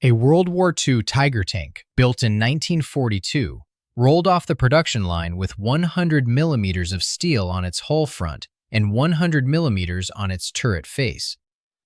A World War II Tiger tank, built in 1942, rolled off the production line with 100 millimeters of steel on its hull front and 100 millimeters on its turret face.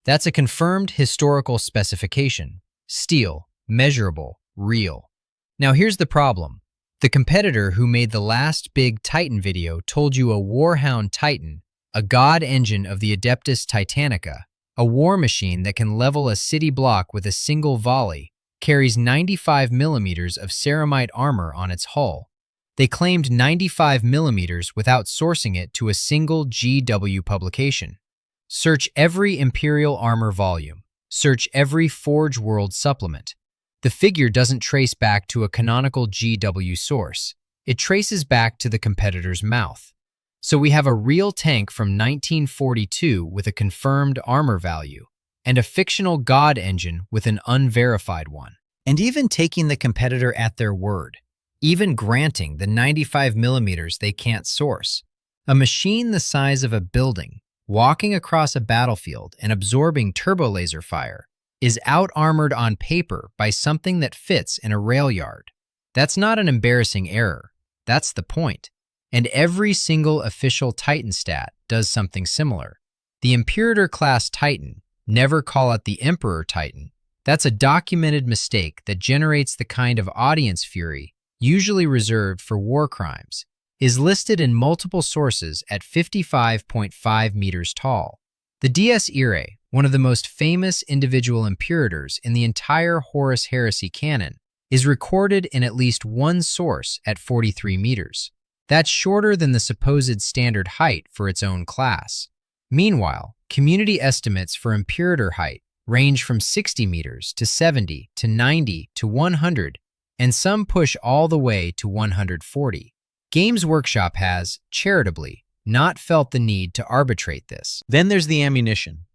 That's a confirmed historical specification: steel, measurable, real. Now here's the problem. The competitor who made the last big Titan video told you a Warhound Titan, a god engine of the Adeptus Titanica, a war machine that can level a city block with a single volley, carries 95 millimeters of ceramite armor on its hull. They claimed 95 millimeters without sourcing it to a single GW publication. Search every Imperial Armour volume. Search every Forge World supplement. The figure doesn't trace back to a canonical GW source. It traces back to the competitor's mouth. So we have a real tank from 1942 with a confirmed armor value, and a fictional god engine with an unverified one. And even taking the competitor at their word, even granting the 95 millimeters they can't source, a machine the size of a building, walking across a battlefield and absorbing turbo laser fire, is out-armored on paper by something that fits in a rail yard. That's not an embarrassing error. That's the point. And every single official Titan stat does something similar. The Imperator-class Titan, never call it the Emperor Titan, that's a documented mistake that generates the kind of audience fury usually reserved for war crimes, is listed in multiple sources at 55.5 meters tall. The Dies Irae, one of the most famous individual Imperators in the entire Horus Heresy canon, is recorded in at least one source at 43 meters. That's shorter than the supposed standard height for its own class. Meanwhile, community estimates for Imperator height range from 60 meters to 70 to 90 to 100, and some push all the way to 140. Games Workshop has, charitably, not felt the need to arbitrate this. Then there's the ammunition.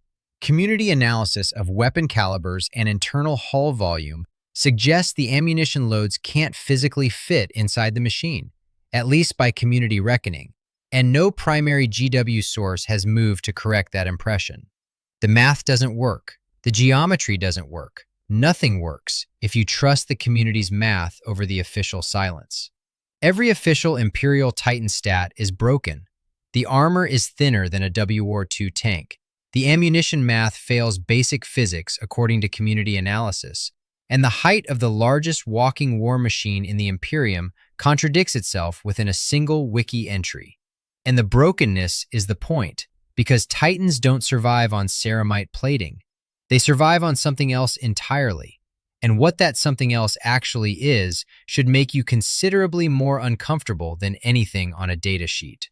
Community analysis of weapon calibers and internal hull volume suggests the ammunition loads can't physically fit inside the machine, at least by community reckoning, and no primary GW source has moved to correct that impression. The math doesn't work. The geometry doesn't work. Nothing works if you trust the community's math over the official silence. Every official Imperial Titan stat is broken. The armor is thinner than a WW tank. The ammunition math fails basic physics according to community analysis, and the height of the largest walking war machine in the Imperium contradicts itself within a single wiki entry. And the brokenness is the point, because Titans don't survive on ceramite plating. They survive on something else entirely. And what that something else actually is should make you considerably more uncomfortable than anything on a data sheet.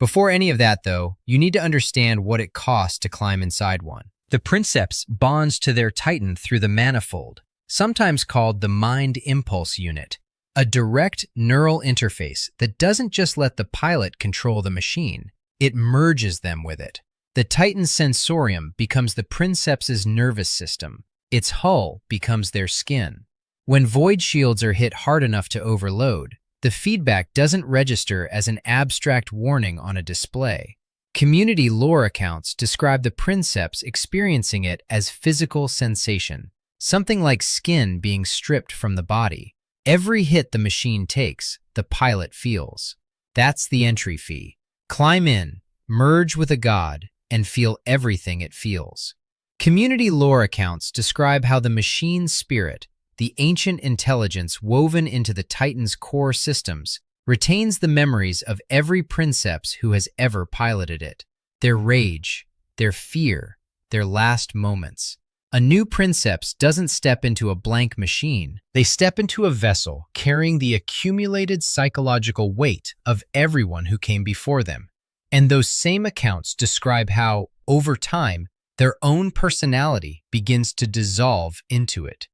Before any of that, though, you need to understand what it costs to climb inside one. The Princeps bonds to their Titan through the manifold, sometimes called the mind impulse unit, a direct neural interface that doesn't just let the pilot control the machine, it merges them with it. The Titan's sensorium becomes the Princeps' nervous system. Its hull becomes their skin. When void shields are hit hard enough to overload, the feedback doesn't register as an abstract warning on a display. Community lore accounts describe the Princeps experiencing it as physical sensation, something like skin being stripped from the body. Every hit the machine takes, the pilot feels. That's the entry fee. Climb in, merge with a god, and feel everything it feels. Community lore accounts describe how the machine's spirit, the ancient intelligence woven into the Titan's core systems, retains the memories of every Princeps who has ever piloted it. Their rage, their fear, their last moments. A new Princeps doesn't step into a blank machine. They step into a vessel carrying the accumulated psychological weight of everyone who came before them. And those same accounts describe how, over time, their own personality begins to dissolve into it.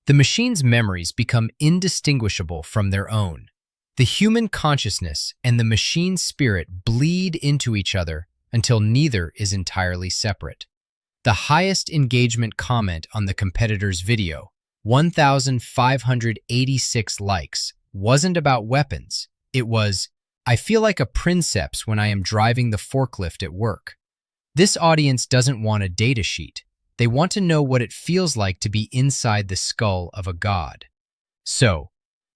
The machine's memories become indistinguishable from their own. The human consciousness and the machine's spirit bleed into each other until neither is entirely separate. The highest engagement comment on the competitor's video, 1,586 likes, wasn't about weapons. It was, "I feel like a Princeps when I am driving the forklift at work." This audience doesn't want a data sheet. They want to know what it feels like to be inside the skull of a god. So,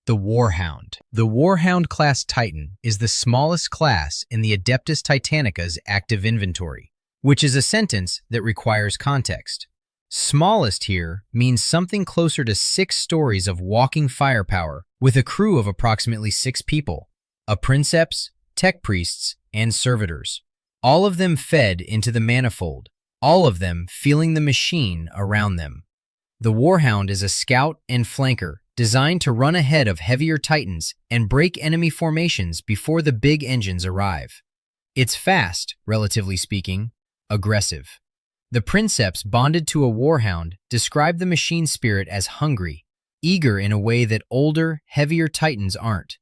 the Warhound. The Warhound-class Titan is the smallest class in the Adeptus Titanica's active inventory, which is a sentence that requires context. Smallest here means something closer to 6 stories of walking firepower with a crew of approximately 6 people, a princeps, tech priests, and servitors. All of them fed into the manifold, all of them feeling the machine around them. The Warhound is a scout and flanker designed to run ahead of heavier Titans and break enemy formations before the big engines arrive. It's fast, relatively speaking, aggressive. The princeps bonded to a Warhound describe the machine spirit as hungry, eager in a way that older, heavier Titans aren't.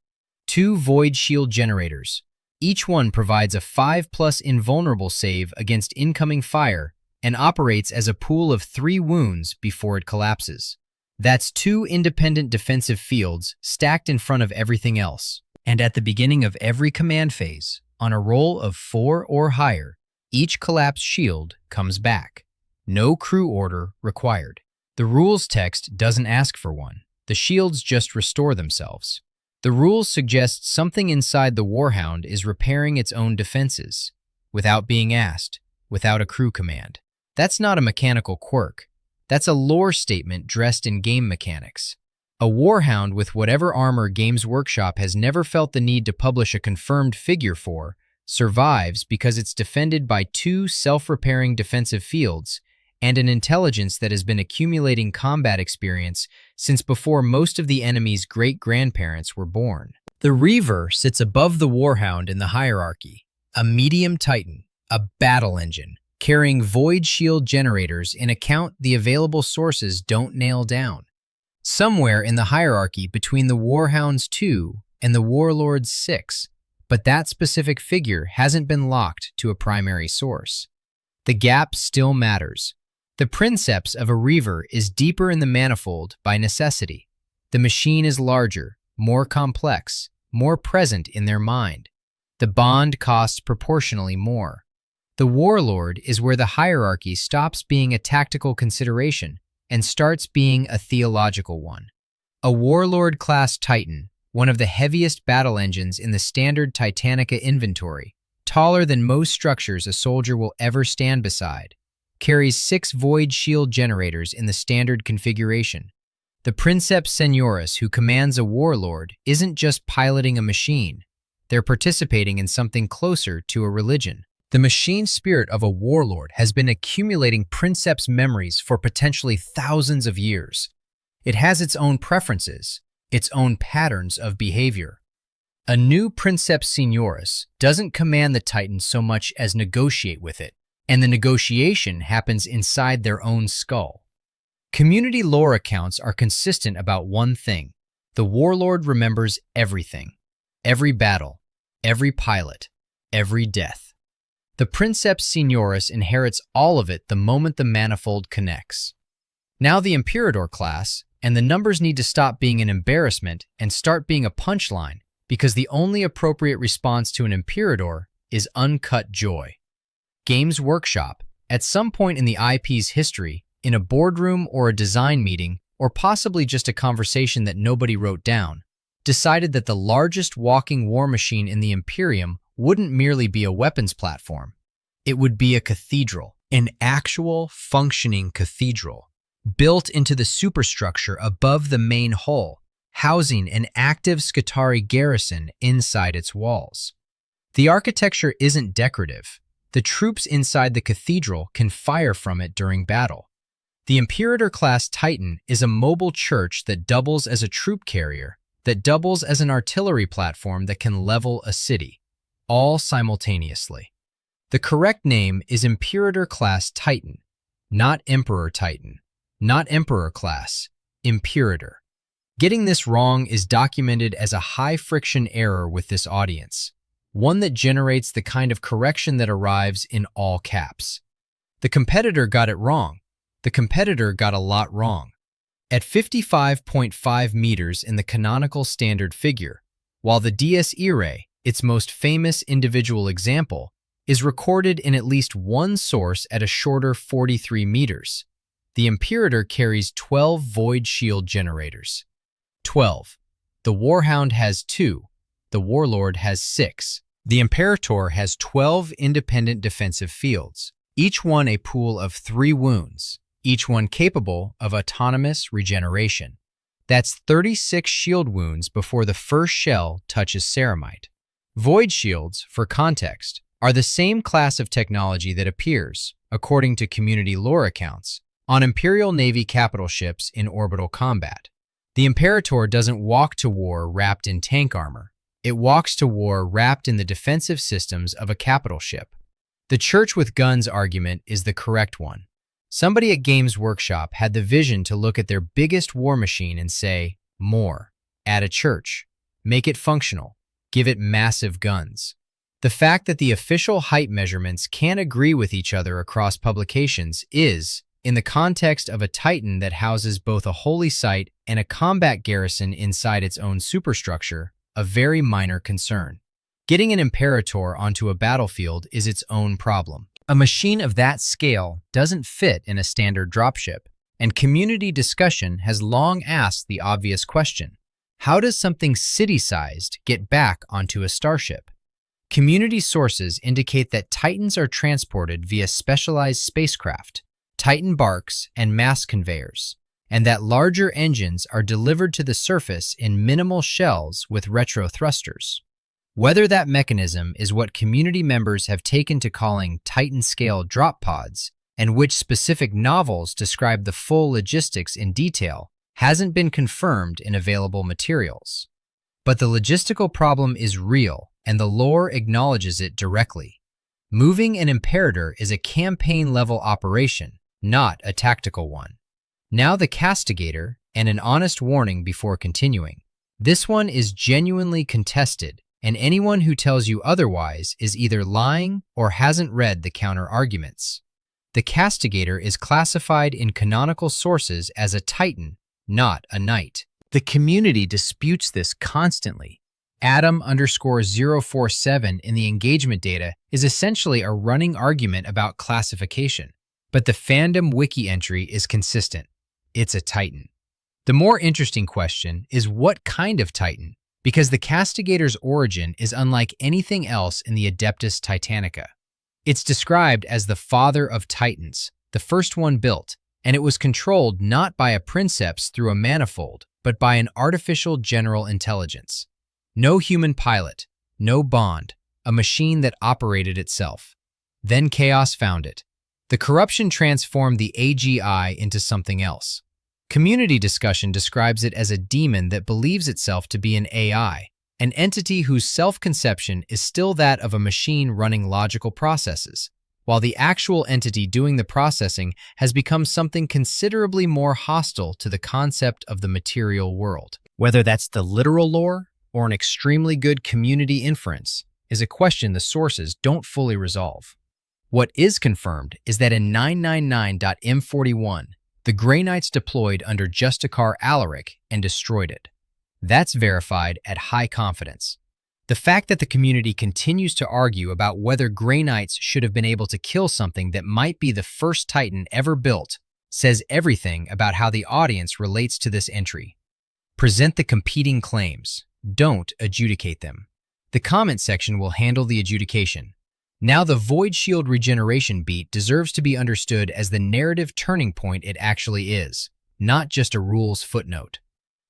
2 void shield generators. Each one provides a 5+ invulnerable save against incoming fire and operates as a pool of 3 wounds before it collapses. That's 2 independent defensive fields stacked in front of everything else. And at the beginning of every command phase, on a roll of 4 or higher, each collapsed shield comes back. No crew order required. The rules text doesn't ask for one. The shields just restore themselves. The rules suggest something inside the Warhound is repairing its own defenses, without being asked, without a crew command. That's not a mechanical quirk. That's a lore statement dressed in game mechanics. A Warhound with whatever armor Games Workshop has never felt the need to publish a confirmed figure for survives because it's defended by 2 self-repairing defensive fields and an intelligence that has been accumulating combat experience since before most of the enemy's great-grandparents were born. The Reaver sits above the Warhound in the hierarchy, a medium Titan, a battle engine, carrying void shield generators in account the available sources don't nail down. Somewhere in the hierarchy between the Warhound's 2 and the Warlord's 6, but that specific figure hasn't been locked to a primary source. The gap still matters. The princeps of a Reaver is deeper in the manifold by necessity. The machine is larger, more complex, more present in their mind. The bond costs proportionally more. The Warlord is where the hierarchy stops being a tactical consideration and starts being a theological one. A Warlord-class Titan, one of the heaviest battle engines in the standard Titanica inventory, taller than most structures a soldier will ever stand beside, carries 6 void shield generators in the standard configuration. The Princeps Senioris who commands a Warlord isn't just piloting a machine, they're participating in something closer to a religion. The machine spirit of a Warlord has been accumulating Princeps memories for potentially thousands of years. It has its own preferences, its own patterns of behavior. A new Princeps Senioris doesn't command the Titan so much as negotiate with it, and the negotiation happens inside their own skull. Community lore accounts are consistent about one thing. The Warlord remembers everything. Every battle, every pilot, every death. The Princeps Senioris inherits all of it the moment the manifold connects. Now the Imperator class, and the numbers need to stop being an embarrassment and start being a punchline, because the only appropriate response to an Imperator is uncut joy. Games Workshop, at some point in the IP's history, in a boardroom or a design meeting, or possibly just a conversation that nobody wrote down, decided that the largest walking war machine in the Imperium wouldn't merely be a weapons platform. It would be a cathedral, an actual functioning cathedral, built into the superstructure above the main hull, housing an active Scutari garrison inside its walls. The architecture isn't decorative. The troops inside the cathedral can fire from it during battle. The Imperator-class Titan is a mobile church that doubles as a troop carrier, that doubles as an artillery platform that can level a city, all simultaneously. The correct name is Imperator-class Titan, not Emperor Titan, not Emperor-class, Imperator. Getting this wrong is documented as a high-friction error with this audience, one that generates the kind of correction that arrives in all caps. The competitor got it wrong. The competitor got a lot wrong. At 55.5 meters in the canonical standard figure, while the Dies Irae, its most famous individual example, is recorded in at least one source at a shorter 43 meters. The Imperator carries 12 void shield generators. 12. The Warhound has 2. The Warlord has 6. The Imperator has 12 independent defensive fields, each one a pool of 3 wounds, each one capable of autonomous regeneration. That's 36 shield wounds before the first shell touches ceramite. Void shields, for context, are the same class of technology that appears, according to community lore accounts, on Imperial Navy capital ships in orbital combat. The Imperator doesn't walk to war wrapped in tank armor. It walks to war wrapped in the defensive systems of a capital ship. The church with guns argument is the correct one. Somebody at Games Workshop had the vision to look at their biggest war machine and say, more, add a church, make it functional, give it massive guns. The fact that the official height measurements can't agree with each other across publications is, in the context of a Titan that houses both a holy site and a combat garrison inside its own superstructure, a very minor concern. Getting an Imperator onto a battlefield is its own problem. A machine of that scale doesn't fit in a standard dropship, and community discussion has long asked the obvious question: how does something city-sized get back onto a starship? Community sources indicate that Titans are transported via specialized spacecraft, Titan barks, and mass conveyors, and that larger engines are delivered to the surface in minimal shells with retro thrusters. Whether that mechanism is what community members have taken to calling Titan-scale drop pods, and which specific novels describe the full logistics in detail, hasn't been confirmed in available materials. But the logistical problem is real, and the lore acknowledges it directly. Moving an Imperator is a campaign-level operation, not a tactical one. Now the castigator, and an honest warning before continuing. This one is genuinely contested, and anyone who tells you otherwise is either lying or hasn't read the counter-arguments. The castigator is classified in canonical sources as a Titan, not a knight. The community disputes this constantly. Adam_047 in the engagement data is essentially a running argument about classification, but the fandom wiki entry is consistent. It's a Titan. The more interesting question is what kind of Titan, because the castigator's origin is unlike anything else in the Adeptus Titanica. It's described as the father of Titans, the first one built, and it was controlled not by a princeps through a manifold, but by an artificial general intelligence. No human pilot, no bond, a machine that operated itself. Then chaos found it. The corruption transformed the AGI into something else. Community discussion describes it as a demon that believes itself to be an AI, an entity whose self-conception is still that of a machine running logical processes, while the actual entity doing the processing has become something considerably more hostile to the concept of the material world. Whether that's the literal lore or an extremely good community inference is a question the sources don't fully resolve. What is confirmed is that in 999.m41, the Grey Knights deployed under Justicar Alaric and destroyed it. That's verified at high confidence. The fact that the community continues to argue about whether Grey Knights should have been able to kill something that might be the first Titan ever built says everything about how the audience relates to this entry. Present the competing claims. Don't adjudicate them. The comment section will handle the adjudication. Now the Void Shield regeneration beat deserves to be understood as the narrative turning point it actually is, not just a rules footnote.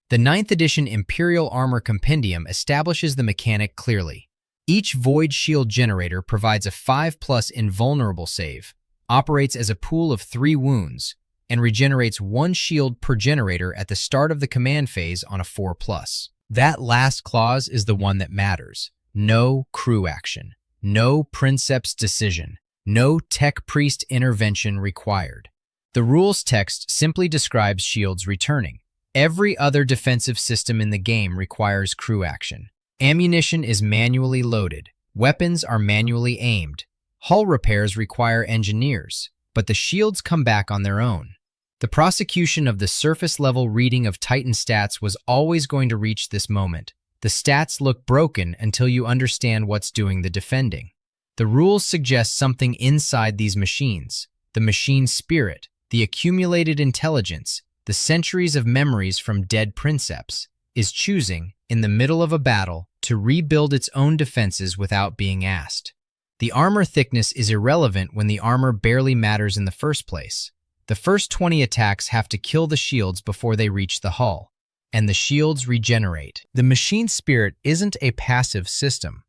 The 9th edition Imperial Armour Compendium establishes the mechanic clearly. Each Void Shield generator provides a 5+ invulnerable save, operates as a pool of 3 wounds, and regenerates 1 shield per generator at the start of the command phase on a 4+. That last clause is the one that matters. No crew action. No princeps decision. No tech priest intervention required. The rules text simply describes shields returning. Every other defensive system in the game requires crew action. Ammunition is manually loaded. Weapons are manually aimed. Hull repairs require engineers, but the shields come back on their own. The prosecution of the surface-level reading of Titan stats was always going to reach this moment. The stats look broken until you understand what's doing the defending. The rules suggest something inside these machines, the machine spirit, the accumulated intelligence, the centuries of memories from dead princeps, is choosing, in the middle of a battle, to rebuild its own defenses without being asked. The armor thickness is irrelevant when the armor barely matters in the first place. The first 20 attacks have to kill the shields before they reach the hull, and the shields regenerate. The machine spirit isn't a passive system.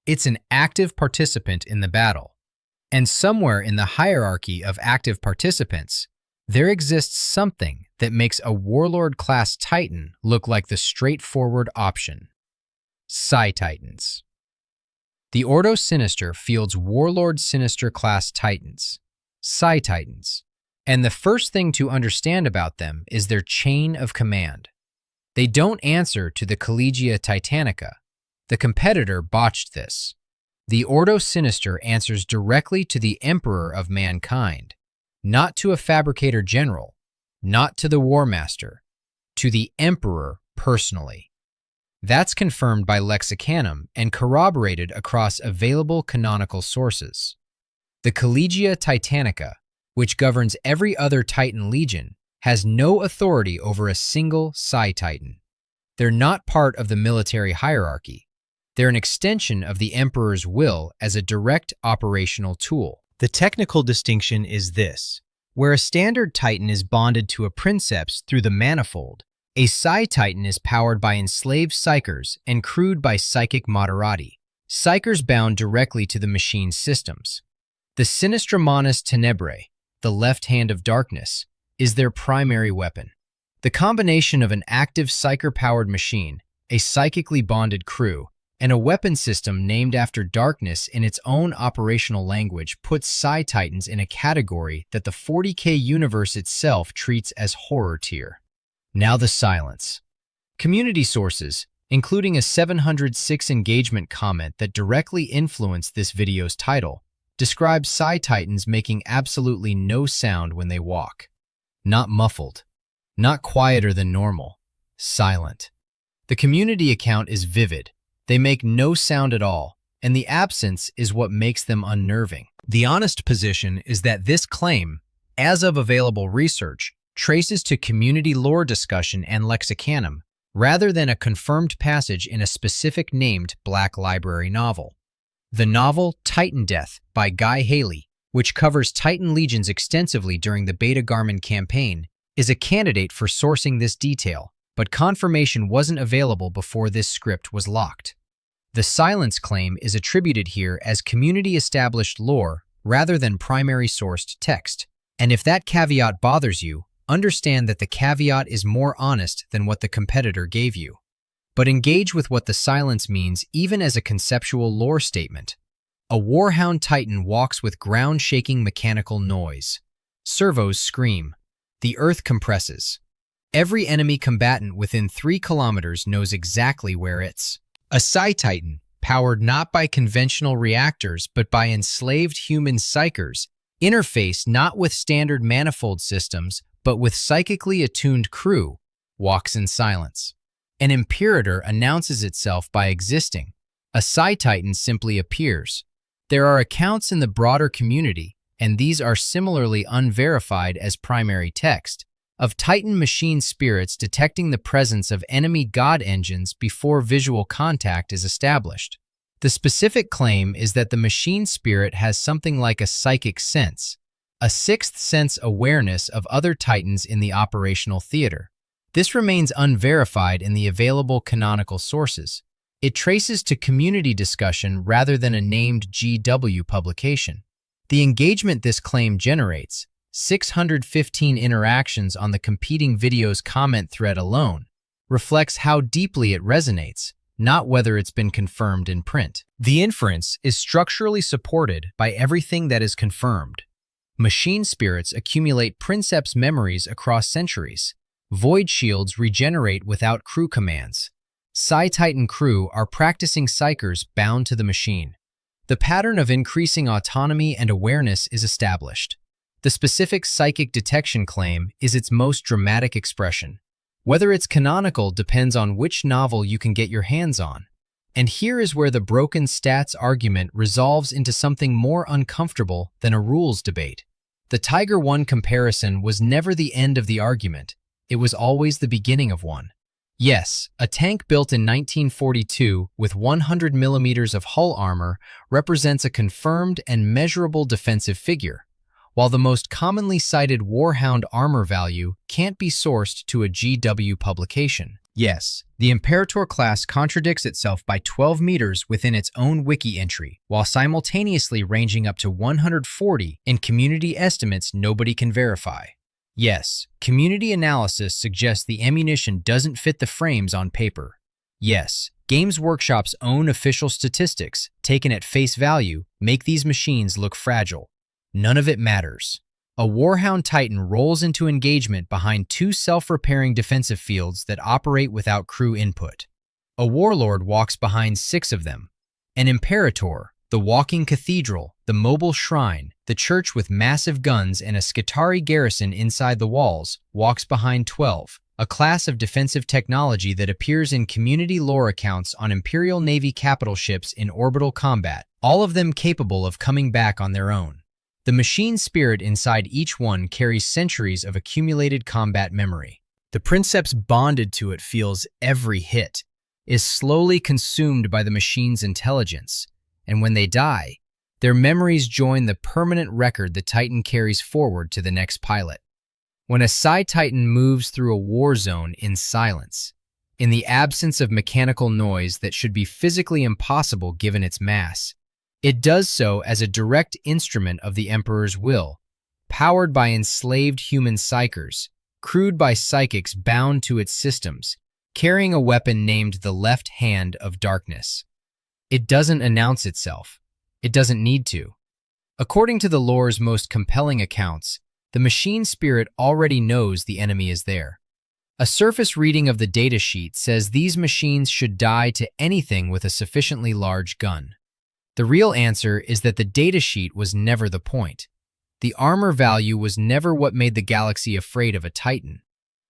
It's an active participant in the battle. And somewhere in the hierarchy of active participants, there exists something that makes a Warlord-class Titan look like the straightforward option. Psi-Titans. The Ordo Sinister fields Warlord Sinister-class Titans, Psi-Titans, and the first thing to understand about them is their chain of command. They don't answer to the Collegia Titanica. The competitor botched this. The Ordo Sinister answers directly to the Emperor of mankind, not to a fabricator general, not to the War Master, to the Emperor personally. That's confirmed by Lexicanum and corroborated across available canonical sources. The Collegia Titanica, which governs every other Titan legion, has no authority over a single Psi-Titan. They're not part of the military hierarchy. They're an extension of the Emperor's will as a direct operational tool. The technical distinction is this. Where a standard Titan is bonded to a princeps through the manifold, a Psi-Titan is powered by enslaved psychers and crewed by psychic moderati, psychers bound directly to the machine's systems. The Sinistra Manus Tenebrae, the left hand of darkness, is their primary weapon. The combination of an active psycher-powered machine, a psychically bonded crew, and a weapon system named after darkness in its own operational language puts Psi-Titans in a category that the 40K universe itself treats as horror tier. Now the silence. Community sources, including a 706 engagement comment that directly influenced this video's title, describe Psi-Titans making absolutely no sound when they walk. Not muffled. Not quieter than normal. Silent. The community account is vivid. They make no sound at all, and the absence is what makes them unnerving. The honest position is that this claim, as of available research, traces to community lore discussion and lexicanum, rather than a confirmed passage in a specific named Black Library novel. The novel Titan Death by Guy Haley, which covers Titan legions extensively during the Beta Garmin campaign, is a candidate for sourcing this detail, but confirmation wasn't available before this script was locked. The silence claim is attributed here as community-established lore rather than primary-sourced text, and if that caveat bothers you, understand that the caveat is more honest than what the competitor gave you. But engage with what the silence means even as a conceptual lore statement. A Warhound Titan walks with ground-shaking mechanical noise. Servos scream. The earth compresses. Every enemy combatant within 3 kilometers knows exactly where it's. A Psi-Titan, powered not by conventional reactors but by enslaved human psychers, interface not with standard manifold systems but with psychically attuned crew, walks in silence. An Imperator announces itself by existing. A Psi-Titan simply appears. There are accounts in the broader community, and these are similarly unverified as primary text, of Titan machine spirits detecting the presence of enemy god engines before visual contact is established. The specific claim is that the machine spirit has something like a psychic sense, a sixth sense awareness of other Titans in the operational theater. This remains unverified in the available canonical sources. It traces to community discussion rather than a named GW publication. The engagement this claim generates, 615 interactions on the competing video's comment thread alone, reflects how deeply it resonates, not whether it's been confirmed in print. The inference is structurally supported by everything that is confirmed. Machine spirits accumulate princeps memories across centuries. Void shields regenerate without crew commands. Psi-Titan crew are practicing psychers bound to the machine. The pattern of increasing autonomy and awareness is established. The specific psychic detection claim is its most dramatic expression. Whether it's canonical depends on which novel you can get your hands on. And here is where the broken stats argument resolves into something more uncomfortable than a rules debate. The The Tiger 1 comparison was never the end of the argument. It was always the beginning of one. Yes, a tank built in 1942 with 100 millimeters of hull armor represents a confirmed and measurable defensive figure, while the most commonly cited Warhound armor value can't be sourced to a GW publication. Yes, the Imperator class contradicts itself by 12 meters within its own wiki entry, while simultaneously ranging up to 140 in community estimates nobody can verify. Yes, community analysis suggests the ammunition doesn't fit the frames on paper. Yes, Games Workshop's own official statistics, taken at face value, make these machines look fragile. None of it matters. A Warhound Titan rolls into engagement behind two self-repairing defensive fields that operate without crew input. A Warlord walks behind 6 of them. An Imperator, the walking cathedral, the mobile shrine, the church with massive guns and a Scutari garrison inside the walls, walks behind 12, a class of defensive technology that appears in community lore accounts on Imperial Navy capital ships in orbital combat, all of them capable of coming back on their own. The machine spirit inside each one carries centuries of accumulated combat memory. The princeps bonded to it feels every hit, is slowly consumed by the machine's intelligence, and when they die, their memories join the permanent record the Titan carries forward to the next pilot. When a Psi-Titan moves through a war zone in silence, in the absence of mechanical noise that should be physically impossible given its mass, it does so as a direct instrument of the Emperor's will, powered by enslaved human psychers, crewed by psychics bound to its systems, carrying a weapon named the Left Hand of Darkness. It doesn't announce itself. It doesn't need to. According to the lore's most compelling accounts, the machine spirit already knows the enemy is there. A surface reading of the datasheet says these machines should die to anything with a sufficiently large gun. The real answer is that the datasheet was never the point. The armor value was never what made the galaxy afraid of a Titan.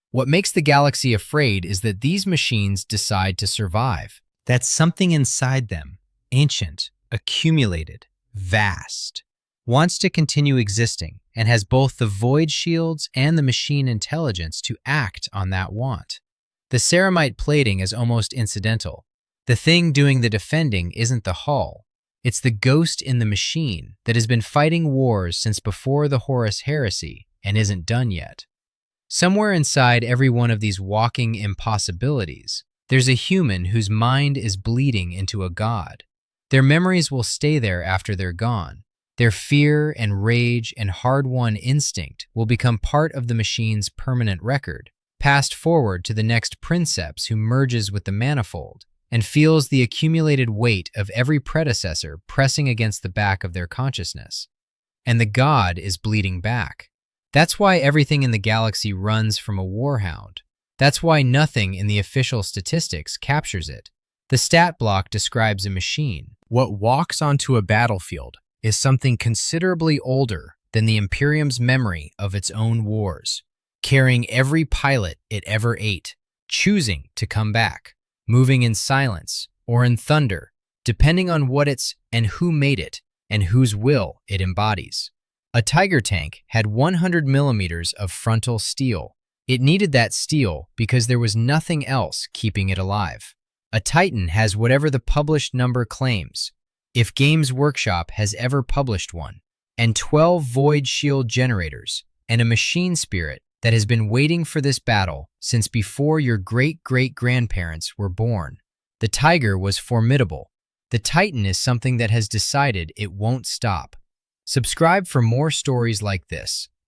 What makes the galaxy afraid is that these machines decide to survive. That something inside them, ancient, accumulated, vast, wants to continue existing and has both the void shields and the machine intelligence to act on that want. The ceramite plating is almost incidental. The thing doing the defending isn't the hull. It's the ghost in the machine that has been fighting wars since before the Horus Heresy and isn't done yet. Somewhere inside every one of these walking impossibilities, there's a human whose mind is bleeding into a god. Their memories will stay there after they're gone. Their fear and rage and hard-won instinct will become part of the machine's permanent record, passed forward to the next princeps who merges with the manifold and feels the accumulated weight of every predecessor pressing against the back of their consciousness. And the god is bleeding back. That's why everything in the galaxy runs from a warhound. That's why nothing in the official statistics captures it. The stat block describes a machine. What walks onto a battlefield is something considerably older than the Imperium's memory of its own wars, carrying every pilot it ever ate, choosing to come back, moving in silence or in thunder, depending on what it's and who made it and whose will it embodies. A Tiger tank had 100 millimeters of frontal steel. It needed that steel because there was nothing else keeping it alive. A Titan has whatever the published number claims, if Games Workshop has ever published one, and 12 void shield generators, and a machine spirit that has been waiting for this battle since before your great-great-grandparents were born. The Tiger was formidable. The Titan is something that has decided it won't stop. Subscribe for more stories like this.